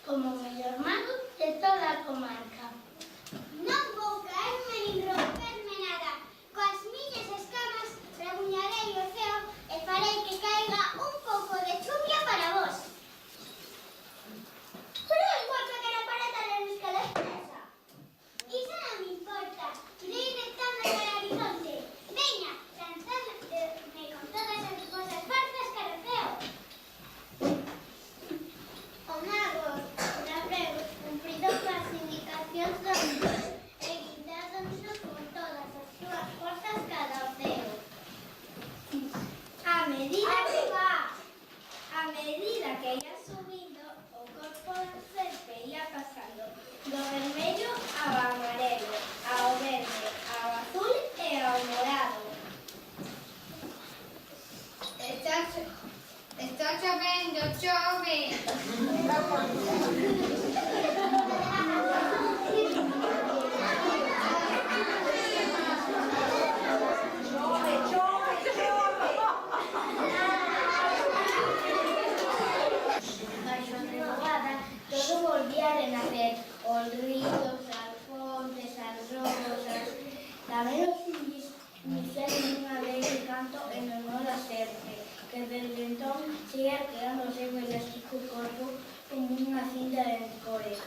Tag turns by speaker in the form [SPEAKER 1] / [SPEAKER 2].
[SPEAKER 1] como o mellor mago de toda a comarca.
[SPEAKER 2] Non vou caerme nin romperme nada. Coas miñas escamas rebuñarei o ceo e farei que caiga un pouco de chuvia para vos. Pero igual que era para traernos que despresa. Iso non me importa. Irei rectando para o horizonte. Veña, lanzadme con todas as vosas forzas cara ao ceo. O mago, labrego, cumprido coas indicacións do Dios e guindándose con todas as súas forzas cara ao ceo. A medida que ia subindo, o corpo do serpe ia pasando do vermello ao amarelo, ao verde, ao azul e ao morado.
[SPEAKER 3] Está chovendo, chove.
[SPEAKER 1] Baixo a renovada, todo volvía a renacer. Os ríos, as fontes, as rosas. Tamén os indios fixeron unha vez de canto en honor a serpe, que desde entón sigue creando o seu elástico corpo como unha cinta de cores.